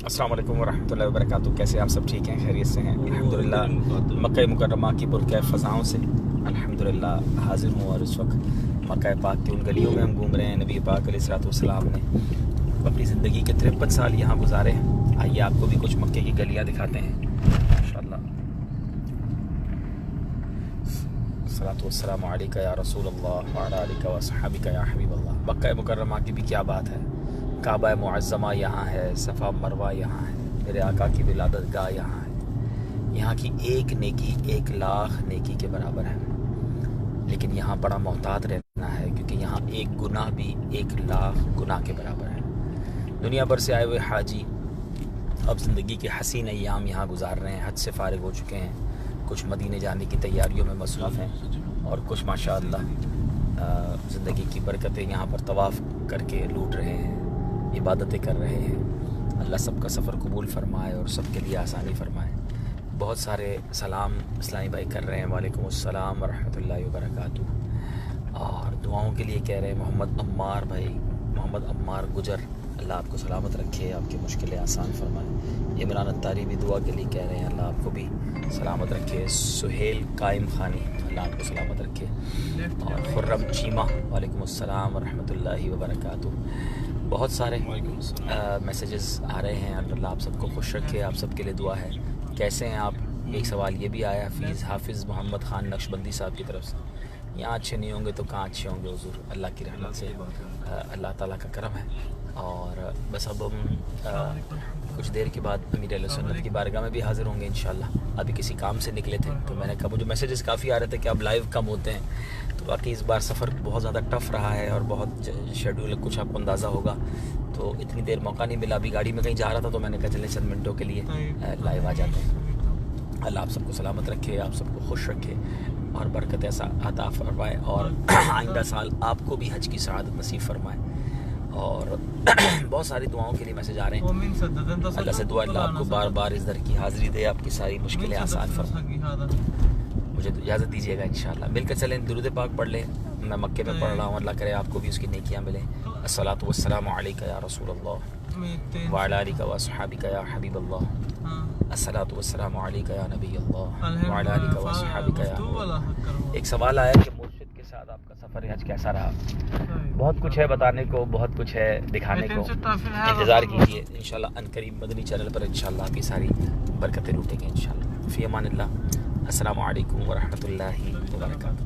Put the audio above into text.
السلام علیکم ورحمۃ اللہ وبرکاتہ. کیسے آپ سب ٹھیک ہیں؟ خیریت سے ہیں؟ الحمدللہ. مکہ مکرمہ کی پرکیف فضاؤں سے الحمدللہ حاضر ہوں، اور اس وقت مکہ پاک کی ان گلیوں میں ہم گھوم رہے ہیں. نبی پاک علیہ الصلوۃ والسلام نے اپنی زندگی کے 53 سال یہاں گزارے ہیں. آئیے آپ کو بھی کچھ مکے کی گلیاں دکھاتے ہیں انشاءاللہ. الصلاۃ والسلام علیکہ یا رسول اللہ وعلی آلک وصحبک یا حبیب اللہ. مکہ مکرمہ کی بھی کیا بات ہے. کعبہ معظمہ یہاں ہے، صفا مروہ یہاں ہے، میرے آقا کی ولادت گاہ یہاں ہے. یہاں کی ایک نیکی 1,00,000 نیکی کے برابر ہے. لیکن یہاں بڑا محتاط رہنا ہے، کیونکہ یہاں ایک گناہ بھی 1,00,000 گناہ کے برابر ہے. دنیا بھر سے آئے ہوئے حاجی اب زندگی کے حسین ایام یہاں گزار رہے ہیں. حج سے فارغ ہو چکے ہیں، کچھ مدینے جانے کی تیاریوں میں مصروف ہیں، اور کچھ ماشاءاللہ زندگی کی برکتیں یہاں پر طواف کر کے لوٹ رہے ہیں، عبادتیں کر رہے ہیں. اللہ سب کا سفر قبول فرمائے اور سب کے لیے آسانی فرمائے. بہت سارے سلام اسلامی بھائی کر رہے ہیں، وعلیکم السلام ورحمۃ اللہ وبرکاتہ. اور دعاؤں کے لیے کہہ رہے ہیں محمد عمار بھائی، محمد عمار گجر، اللہ آپ کو سلامت رکھے، آپ کی مشکلیں آسان فرمائے. عمران الطاری بھی دعا کے لیے کہہ رہے ہیں، اللہ آپ کو بھی سلامت رکھے. سہیل قائم خانی، اللہ آپ کو سلامت رکھے. اور خرم چیمہ، وعلیکم السلام ورحمۃ اللہ وبرکاتہ. بہت سارے میسیجز آ رہے ہیں. اللہ آپ سب کو خوش رکھے، آپ سب کے لیے دعا ہے. کیسے ہیں آپ؟ ایک سوال یہ بھی آیا حافظ محمد خان نقشبندی صاحب کی طرف سے. یہاں اچھے نہیں ہوں گے تو کہاں اچھے ہوں گے حضور. اللہ کی رحمت سے، اللہ تعالیٰ کا کرم ہے. اور بس اب ہم کچھ دیر کے بعد امیر علیہ سنت کی بارگاہ میں بھی حاضر ہوں گے انشاءاللہ. ابھی کسی کام سے نکلے تھے تو میں نے کہا، مجھے میسیجز کافی آ رہے تھے کہ اب لائیو کم ہوتے ہیں. تو واقعی اس بار سفر بہت زیادہ ٹف رہا ہے، اور بہت شیڈول کچھ آپ کو اندازہ ہوگا، تو اتنی دیر موقع نہیں ملا. ابھی گاڑی میں کہیں جا رہا تھا تو میں نے کہا چلیں چند منٹوں کے لیے لائیو آ جاتے ہیں. اللہ آپ سب کو سلامت رکھے، آپ سب کو خوش رکھے، اور برکت ایسا عطا فرمائے، اور آئندہ سال آپ کو بھی حج کی سعادت نصیب فرمائے. اور بہت ساری دعاؤں کے لیے میسج آ رہے ہیں. اللہ سے دعا اللہ آپ کو بار بار اس در کی حاضری دے، آپ کی ساری مشکلیں آسان فرمائے. مجھے اجازت دیجیے گا انشاءاللہ. مل کر چلیں، درود پاک پڑھ لیں. میں مکے میں پڑھ رہا ہوں، اللہ کرے آپ کو بھی اس کی نیکیاں ملیں. الصلاۃ والسلام علیکہ یا رسول اللہ وعلی آلک وصحبک یا حبیب اللہ. الصلاۃ والسلام علیکہ یا نبی اللہ وعلی آلک وصحبک یا حبیب اللہ. ایک سوال آیا کہ مرشد کے ساتھ آپ کا سفر حج کیسا رہا؟ بہت کچھ ہے بتانے کو، بہت کچھ ہے دکھانے کو. انتظار کیجیے انشاءاللہ. عنقریب مدنی چینل پر انشاءاللہ آپ کی ساری برکتیں لوٹیں گے انشاءاللہ. فی امان اللہ. السلام علیکم ورحمۃ اللہ وبرکاتہ.